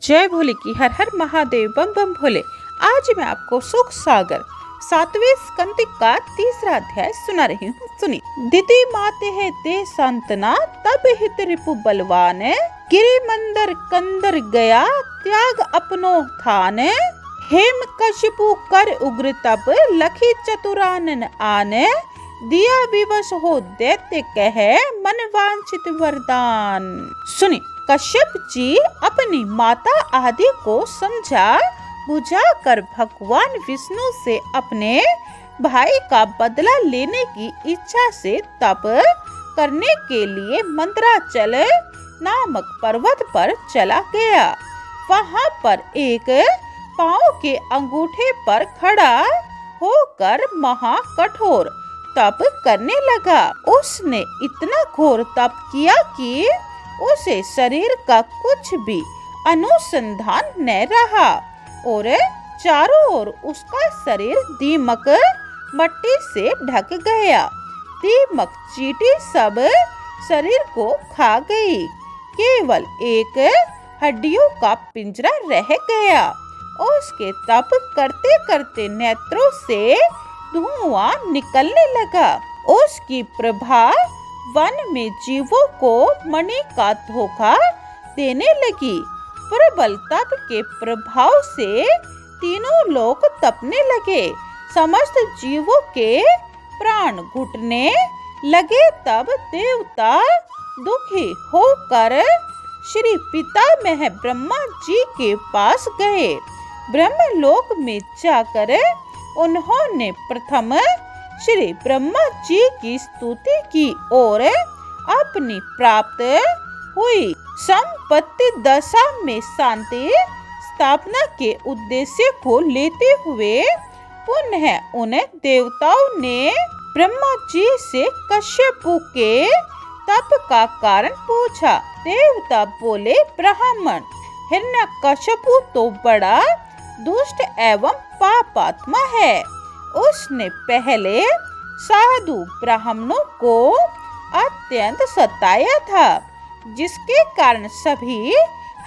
जय भोले की हर हर महादेव बम बम भोले। आज मैं आपको सुख सागर 7वें स्कंद का तीसरा अध्याय सुना रही हूँ। सुनी। दिति माते है दे सांतना तब हित रिपु बलवान, गिरि मंदर कंदर गया त्याग अपनो थान, हेम कशिपु कर उग्र तब लखी चतुरानन आने, दिया विवश हो दैत्य कहे मन वांछित वरदान। सुनी। कश्यप जी अपनी माता आदि को समझा बुझा कर भगवान विष्णु से अपने भाई का बदला लेने की इच्छा से तप करने के लिए मंदराचल नामक पर्वत पर चला गया। वहां पर एक पांव के अंगूठे पर खड़ा होकर महा कठोर तप करने लगा। उसने इतना घोर तप किया कि उसे शरीर का कुछ भी अनुसंधान न रहा और चारों ओर उसका शरीर दीमक मट्टी से ढक गया। दीमक चींटी सब शरीर को खा गई। केवल एक हड्डियों का पिंजरा रह गया। उसके तप करते करते नेत्रों से धुआं निकलने लगा। उसकी प्रभा वन में जीवों को मणि का धोखा देने लगी। प्रबल तप के प्रभाव से तीनों लोग तपने लगे। समस्त जीवों के प्राण घुटने लगे। तब देवता दुखी होकर श्री पितामह ब्रह्मा जी के पास गए। ब्रह्मलोक में जाकर उन्होंने प्रथम श्री ब्रह्मा जी की स्तुति की और अपनी प्राप्त हुई संपत्ति दशा में शांति स्थापना के उद्देश्य को लेते हुए पुनः उन देवताओं ने ब्रह्मा जी से कश्यप के तप का कारण पूछा। देवता बोले, ब्राह्मण हिरण्यकश्यपु तो बड़ा दुष्ट एवं पापात्मा है। उसने पहले साधु ब्राह्मणों को अत्यंत सताया था, जिसके कारण सभी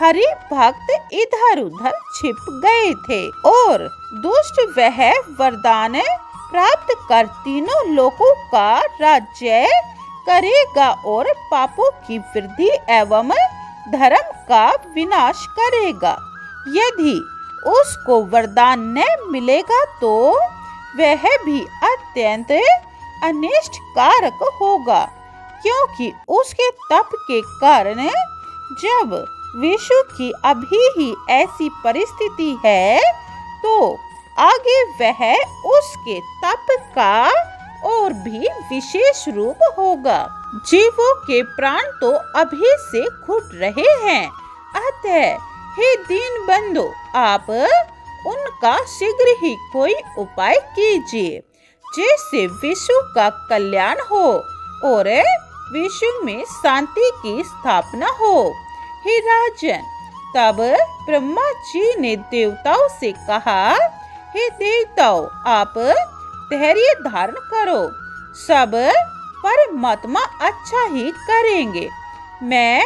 हरि भक्त इधर उधर छिप गए थे और दुष्ट वह वरदान प्राप्त कर तीनों लोकों का राज्य करेगा और पापों की वृद्धि एवं धर्म का विनाश करेगा। यदि उसको वरदान न मिलेगा तो वह भी अत्यंत अनिष्ट कारक होगा, क्योंकि उसके तप के कारण जब विश्व की अभी ही ऐसी परिस्थिति है तो आगे वह उसके तप का और भी विशेष रूप होगा। जीवों के प्राण तो अभी से घुट रहे हैं, अतः हे दीन बंधु, आप उनका शीघ्र ही कोई उपाय कीजिए, जिससे विश्व का कल्याण हो और विश्व में शांति की स्थापना हो। हे राजन, तब ब्रह्मा जी ने देवताओं से कहा, हे देवताओं, आप धैर्य धारण करो, सब परमात्मा अच्छा ही करेंगे। मैं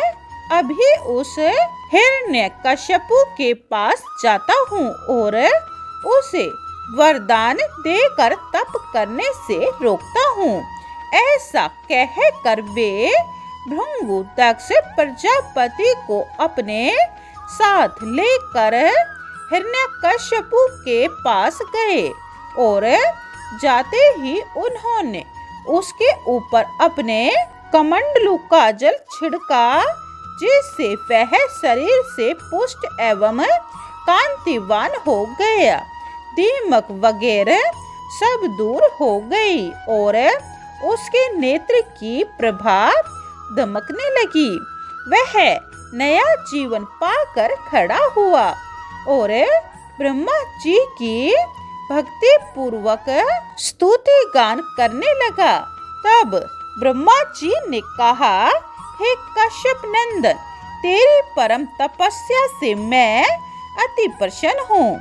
अभी उस हिरण्यकश्यपु के पास जाता हूँ और उसे वरदान देकर तप करने से रोकता हूँ। ऐसा कहकर वे भृंगु दक्ष प्रजापति को अपने साथ लेकर हिरण्यकश्यपु के पास गए और जाते ही उन्होंने उसके ऊपर अपने कमंडलू का जल छिड़का, जिससे वह शरीर से पुष्ट एवं कांतिवान हो गया। दीमक वगैरह सब दूर हो गई और उसके नेत्र की प्रभा दमकने लगी। वह नया जीवन पाकर खड़ा हुआ और ब्रह्मा जी की भक्ति पूर्वक स्तुति गान करने लगा। तब ब्रह्मा जी ने कहा, हे कश्यप नंदन, तेरी परम तपस्या से मैं अति प्रसन्न हूँ।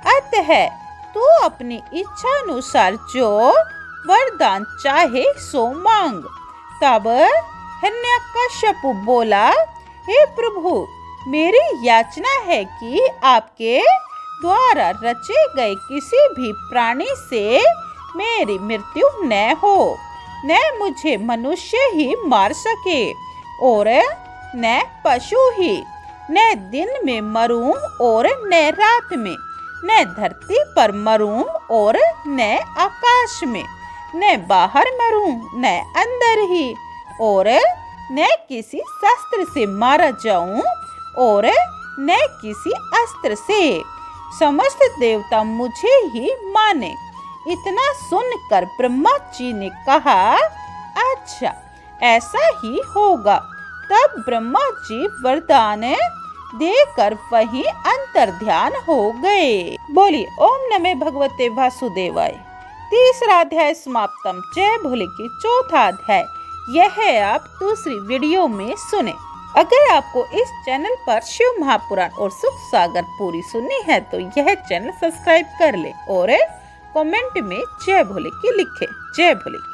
अतः तू अपनी इच्छा अनुसार जो वरदान चाहे सो मांग। तब हिरण्यकश्यप बोला, हे प्रभु, मेरी याचना है कि आपके द्वारा रचे गए किसी भी प्राणी से मेरी मृत्यु न हो, न मुझे मनुष्य ही मार सके और न पशु ही, न दिन में मरूं और न रात में, न धरती पर मरूं और न आकाश में, न बाहर मरूं न अंदर ही, और न किसी शस्त्र से मारा जाऊं और न किसी अस्त्र से। समस्त देवता मुझे ही माने। इतना सुनकर ब्रह्मा जी ने कहा, अच्छा ऐसा ही होगा। तब ब्रह्मा जी वरदान देकर वहीं अंतर्ध्यान हो गए। बोलिए ओम नमः भगवते वासुदेवाय। तीसरा अध्याय समाप्तम। जय भोले की चौथा अध्याय यह आप दूसरी वीडियो में सुने। अगर आपको इस चैनल पर शिव महापुराण और सुख सागर पूरी सुननी है तो यह चैनल सब्सक्राइब कर ले और कमेंट में जय भोले की लिखे। जय भोले।